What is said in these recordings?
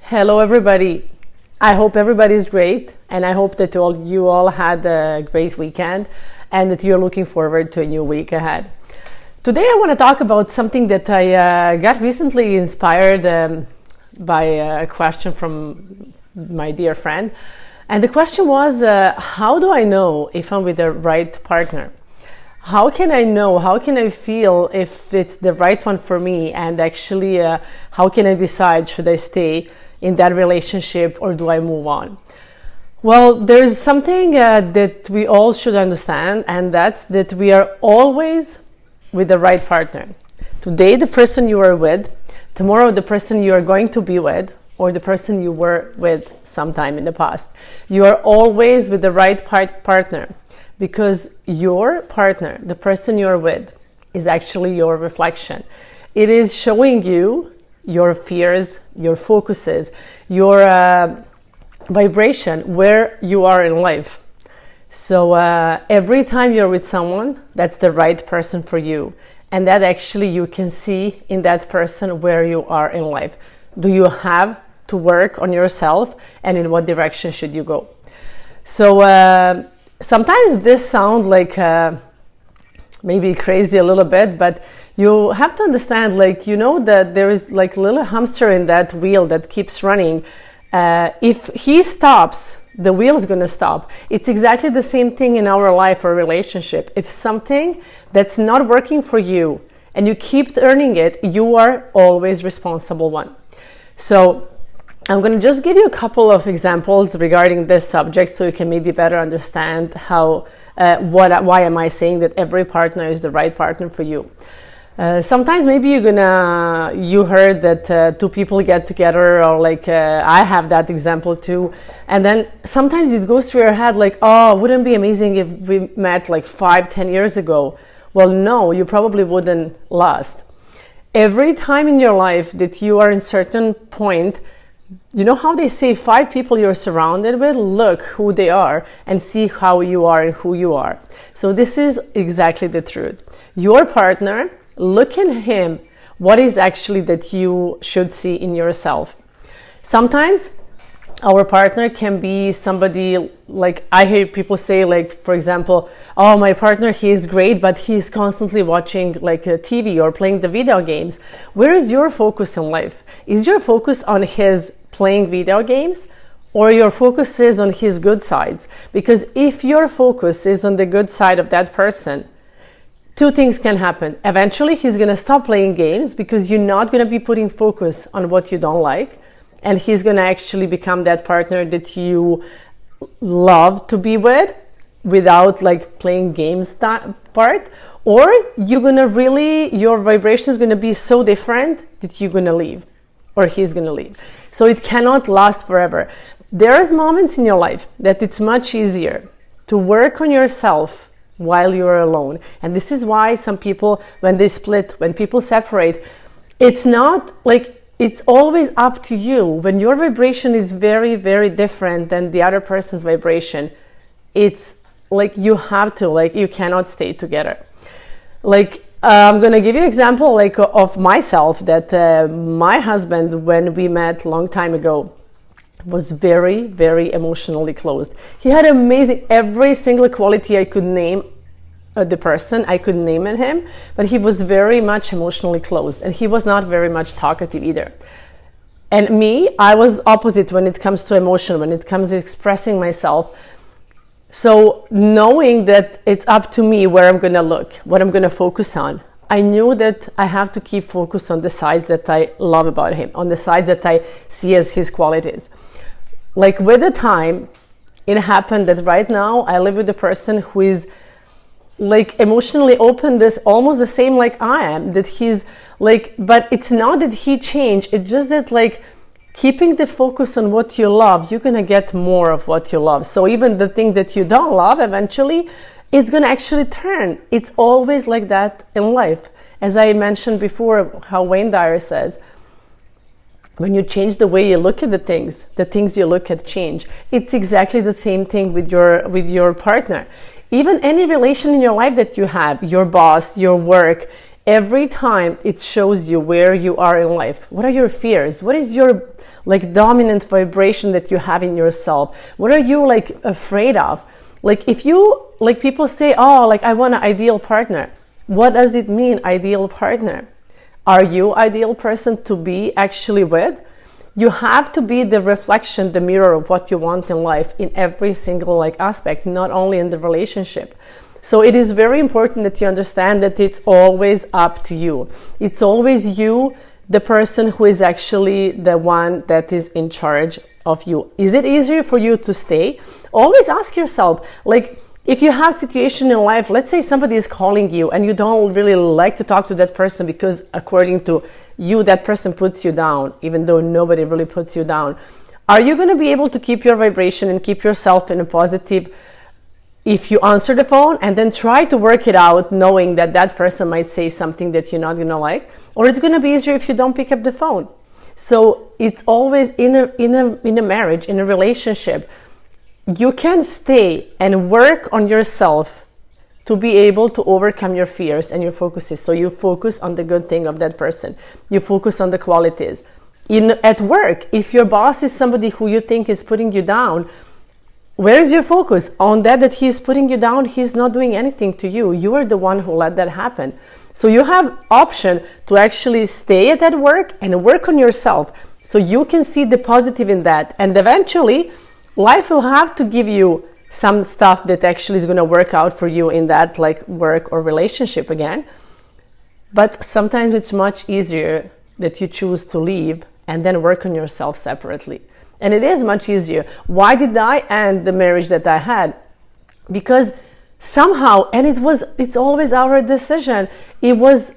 Hello, everybody. I hope everybody's great, and I hope that you all had a great weekend and that you're looking forward to a new week ahead. Today, I want to talk about something that I got recently inspired by a question from my dear friend. And the question was, how do I know if I'm with the right partner? How can I know? How can I feel if it's the right one for me? And actually, how can I decide, should I stay in that relationship or do I move on? Well, there's something that we all should understand, and that's that we are always with the right partner. Today, the person you are with, tomorrow, the person you are going to be with, or the person you were with sometime in the past. You are always with the right partner, because your partner, the person you're with, is actually your reflection. It is showing you your fears, your focuses, your vibration, where you are in life. So every time you're with someone, that's the right person for you. And that actually you can see in that person where you are in life. Do you have to work on yourself, and in what direction should you go? So sometimes this sounds like maybe crazy a little bit, but you have to understand, that there is like a little hamster in that wheel that keeps running. If he stops, the wheel is going to stop. It's exactly the same thing in our life or relationship. If something that's not working for you and you keep earning it, you are always responsible one. So I'm going to just give you a couple of examples regarding this subject so you can maybe better understand why am I saying that every partner is the right partner for you. Sometimes maybe you heard that two people get together, or I have that example too, and then sometimes it goes through your head wouldn't it be amazing if we met 5-10 years ago? Well, no, you probably wouldn't last. Every time in your life that you are in certain point, you know how they say 5 people you're surrounded with, look who they are and see how you are and who you are. So this is exactly the truth. Your partner, look in him, what is actually that you should see in yourself. Sometimes our partner can be somebody, I hear people say, for example, oh, my partner, he is great, but he's constantly watching TV or playing the video games. Where is your focus in life? Is your focus on his playing video games, or your focus is on his good sides? Because if your focus is on the good side of that person, two things can happen. Eventually, he's going to stop playing games because you're not going to be putting focus on what you don't like. And he's going to actually become that partner that you love to be with without playing games that part. Or you're going to your vibration is going to be so different that you're going to leave, or he's going to leave. So it cannot last forever. There's moments in your life that it's much easier to work on yourself while you're alone. And this is why some people, when they split, when people separate, it's not it's always up to you. When your vibration is very, very different than the other person's vibration, it's you have to, you cannot stay together. I'm going to give you an example of myself, that my husband, when we met long time ago, was very, very emotionally closed. He had amazing, every single quality I could name the person, I could name in him, but he was very much emotionally closed, and he was not very much talkative either. And me, I was opposite when it comes to emotion, when it comes to expressing myself. So knowing that it's up to me where I'm going to look, what I'm going to focus on, I knew that I have to keep focused on the sides that I love about him, on the sides that I see as his qualities. With the time, it happened that right now I live with a person who is emotionally open, this almost the same I am, that he's but it's not that he changed, it's just that keeping the focus on what you love, you're gonna get more of what you love. So even the thing that you don't love, eventually it's gonna actually turn. It's always like that in life. As I mentioned before, how Wayne Dyer says, when you change the way you look at the things you look at change. It's exactly the same thing with your partner. Even any relation in your life that you have, your boss, your work, Every time it shows you where you are in life. What are your fears? What is your like dominant vibration that you have in yourself? What are you like afraid of? Like if you, like people say, oh, like I want an ideal partner. What does it mean, ideal partner? Are you ideal person to be actually with? You have to be the reflection, the mirror of what you want in life in every single like aspect, not only in the relationship. So it is very important that you understand that it's always up to you. It's always you, the person who is actually the one that is in charge of you. Is it easier for you to stay? Always ask yourself, like if you have situation in life, let's say somebody is calling you and you don't really like to talk to that person because according to you, that person puts you down, even though nobody really puts you down. Are you going to be able to keep your vibration and keep yourself in a positive if you answer the phone and then try to work it out knowing that that person might say something that you're not going to like? Or it's going to be easier if you don't pick up the phone. So it's always in a marriage, in a relationship, you can stay and work on yourself to be able to overcome your fears and your focuses. So you focus on the good thing of that person. You focus on the qualities. At work, if your boss is somebody who you think is putting you down, where is your focus? On that he is putting you down, he's not doing anything to you. You are the one who let that happen. So you have option to actually stay at that work and work on yourself so you can see the positive in that. And eventually, life will have to give you some stuff that actually is going to work out for you in that like work or relationship again. But sometimes it's much easier that you choose to leave and then work on yourself separately. And it is much easier. Why did I end the marriage that I had? Because somehow, and it's always our decision, it was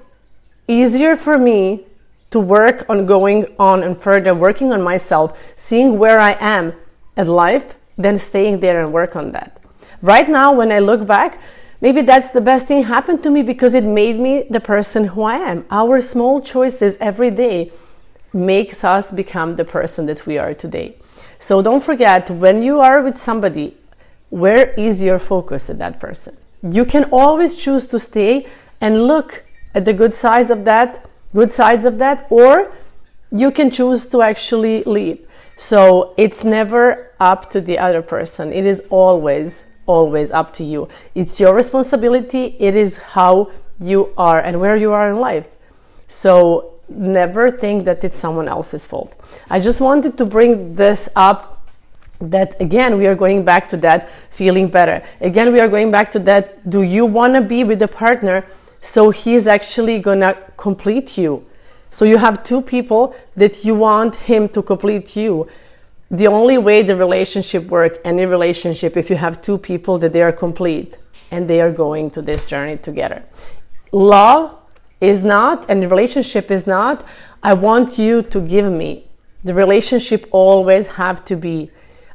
easier for me to work on going on and further working on myself, seeing where I am at life, than staying there and work on that. Right now, when I look back, maybe that's the best thing happened to me because it made me the person who I am. Our small choices every day makes us become the person that we are today. So don't forget, when you are with somebody, where is your focus at that person? You can always choose to stay and look at the good sides of that, or you can choose to actually leave. So it's never up to the other person. It is always up to you. It's your responsibility. It is how you are and where you are in life. So never think that it's someone else's fault. I just wanted to bring this up, that again, we are going back to that feeling better. Again, we are going back to that, do you want to be with a partner so he's actually going to complete you? So you have two people that you want him to complete you. The only way the relationship works, any relationship, if you have two people that they are complete and they are going to this journey together. Love is not, and the relationship is not, I want you to give me. The relationship always have to be,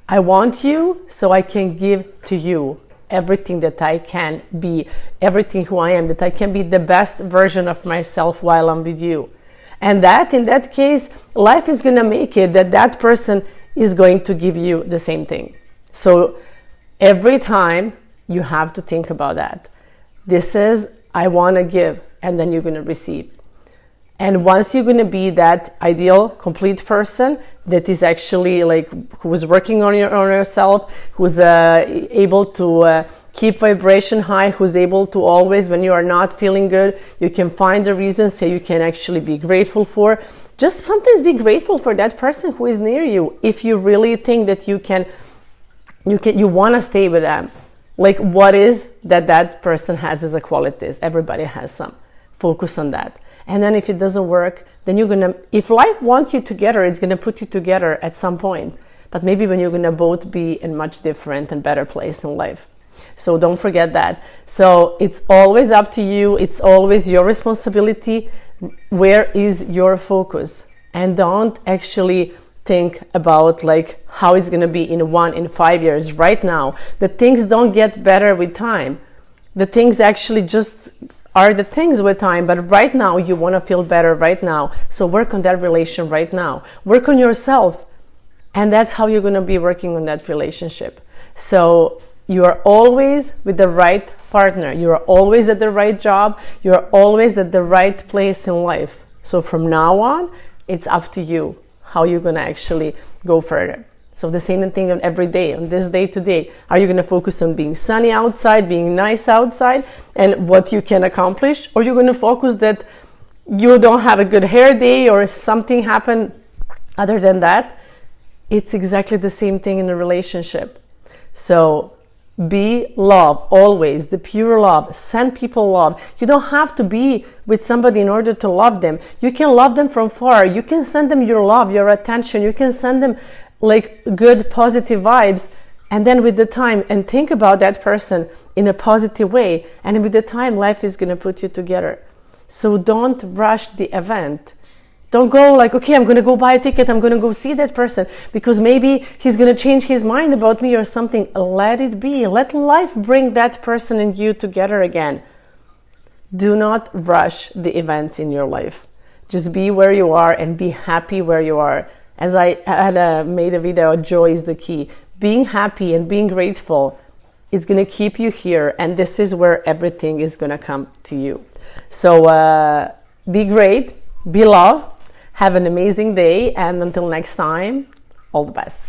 I want you so I can give to you everything that I can be, everything who I am, that I can be the best version of myself while I'm with you. And that, in that case, life is going to make it that person is going to give you the same thing. So every time you have to think about that. This is, I want to give, and then you're going to receive. And once you're going to be that ideal, complete person that is actually like, who is working on yourself, who's able to keep vibration high, who's able to always, when you are not feeling good, you can find the reasons so you can actually be grateful for. Just sometimes be grateful for that person who is near you. If you really think that you want to stay with them. Like, what is that person has as a qualities? Everybody has some. Focus on that. And then if it doesn't work, then if life wants you together, it's going to put you together at some point. But maybe when you're going to both be in much different and better place in life. So don't forget that. So it's always up to you. It's always your responsibility. Where is your focus? And don't actually think about like how it's going to be in 5 years. Right now, the things don't get better with time. The things actually just are the things with time, but right now you want to feel better right now. So work on that relation right now. Work on yourself. And that's how you're going to be working on that relationship. So you are always with the right partner. You're always at the right job. You're always at the right place in life. So from now on, it's up to you how you're going to actually go further. So the same thing on every day, on this day today. Are you going to focus on being sunny outside, being nice outside, and what you can accomplish? Or you're going to focus that you don't have a good hair day or something happened other than that? It's exactly the same thing in a relationship. So be love, always, the pure love. Send people love. You don't have to be with somebody in order to love them. You can love them from far. You can send them your love, your attention. You can send them like good, positive vibes. And then with the time, and think about that person in a positive way. And with the time, life is going to put you together. So don't rush the event. Don't go like, okay, I'm going to go buy a ticket. I'm going to go see that person because maybe he's going to change his mind about me or something. Let it be. Let life bring that person and you together again. Do not rush the events in your life. Just be where you are and be happy where you are. As I had made a video, joy is the key. Being happy and being grateful, it's going to keep you here. And this is where everything is going to come to you. So be great, be love. Have an amazing day, and until next time, all the best.